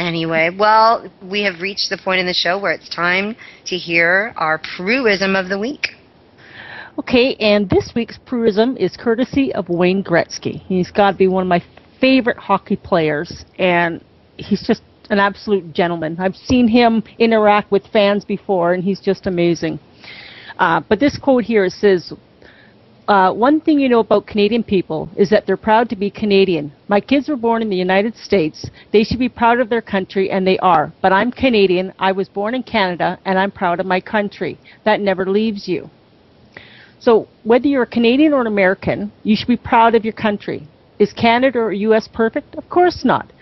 Anyway, well, we have reached the point in the show where it's time to hear our Prueism of the week. Okay, and this week's Prueism is courtesy of Wayne Gretzky. He's got to be one of my favorite hockey players, and he's just an absolute gentleman. I've seen him interact with fans before, and he's just amazing. But this quote here says, one thing you know about Canadian people is that they're proud to be Canadian. My kids were born in the United States. They should be proud of their country, and they are. But I'm Canadian. I was born in Canada, and I'm proud of my country. That never leaves you. So whether you're a Canadian or an American, you should be proud of your country. Is Canada or U.S. perfect? Of course not.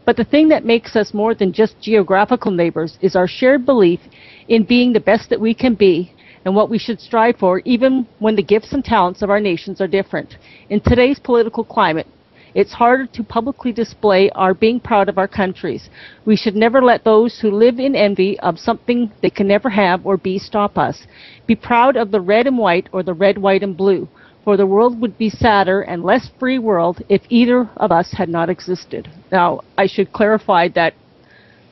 But the thing that makes us more than just geographical neighbors is our shared belief in being the best that we can be and what we should strive for, even when the gifts and talents of our nations are different. In today's political climate, it's harder to publicly display our being proud of our countries. We should never let those who live in envy of something they can never have or be stop us. Be proud of the red and white or the red, white, and blue, for the world would be sadder and less free world if either of us had not existed. Now, I should clarify that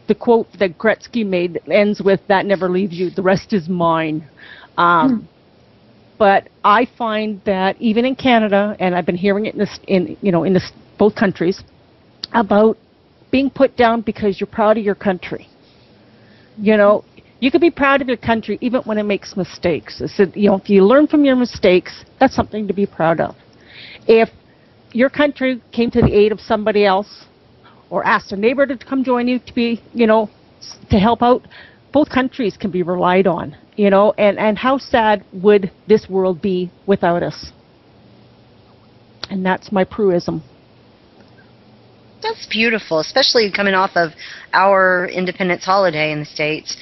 the quote that Gretzky made ends with, that never leaves you, the rest is mine. But I find that even in Canada, and I've been hearing it in both countries, about being put down because you're proud of your country. You know, you could be proud of your country even when it makes mistakes. I said, if you learn from your mistakes, that's something to be proud of. If your country came to the aid of somebody else, or asked a neighbor to come join you to be, to help out, both countries can be relied on, and how sad would this world be without us? And that's my Prueism. That's beautiful, especially coming off of our Independence holiday in the States.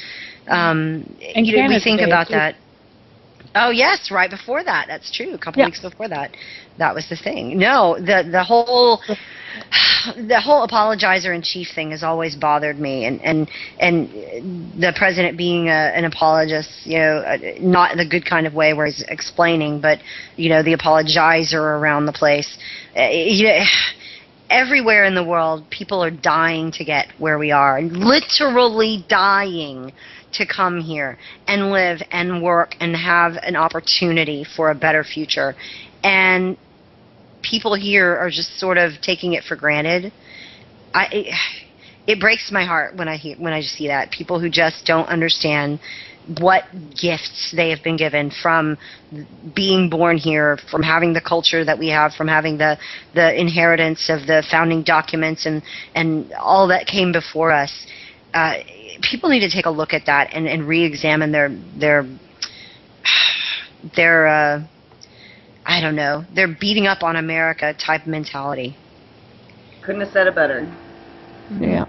We think about that. Oh, yes, right before that. That's true. A couple weeks before that. That was the thing. No, the whole apologizer-in-chief thing has always bothered me, and the president being an apologist, not in the good kind of way where he's explaining, but the apologizer around the place. Everywhere in the world, people are dying to get where we are, literally dying to come here and live and work and have an opportunity for a better future. And people here are just sort of taking it for granted. It breaks my heart when I see that. People who just don't understand what gifts they have been given from being born here, from having the culture that we have, from having the inheritance of the founding documents and all that came before us. People need to take a look at that and re-examine their I don't know, their beating up on America type mentality. Couldn't have said it better. Yeah.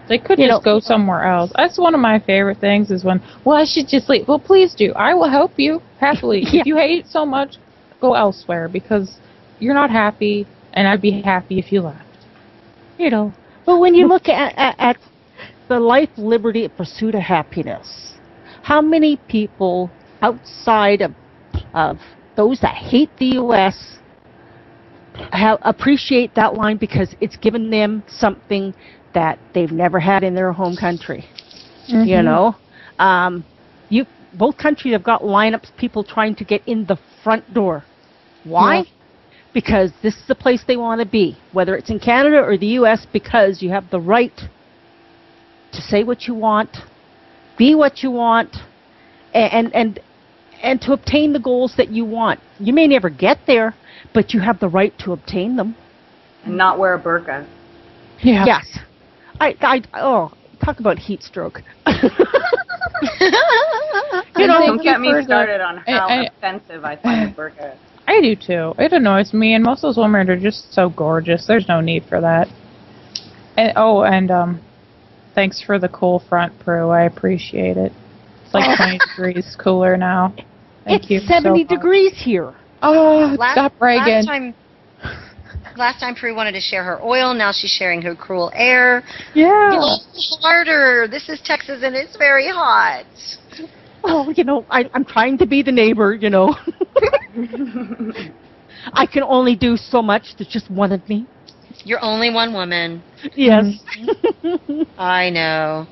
They could just go somewhere else. That's one of my favorite things is when, I should just leave. Well, please do. I will help you happily. If you hate it so much, go elsewhere because you're not happy, and I'd be happy if you left. But when you look at the life, liberty, and pursuit of happiness, how many people outside of those that hate the U.S. appreciate that line because it's given them something that they've never had in their home country? Mm-hmm. Both countries have got lineups, people trying to get in the front door. Why? Yeah. Because this is the place they want to be, whether it's in Canada or the U.S., because you have the right to say what you want, be what you want, and to obtain the goals that you want. You may never get there, but you have the right to obtain them. And not wear a burqa. Yeah. Yes. Talk about heat stroke. Don't get me started on how offensive I find a burqa. I do too. It annoys me, and most of those women are just so gorgeous. There's no need for that. And thanks for the cool front, Prue. I appreciate it. It's like 20 degrees cooler now. Thank you. It's 70 degrees here. Oh, stop bragging. Last time Prue wanted to share her oil. Now she's sharing her cruel air. Yeah. Blow harder. This is Texas, and it's very hot. Oh, I'm trying to be the neighbor, I can only do so much. There's just one of me. You're only one woman. Yes. I know.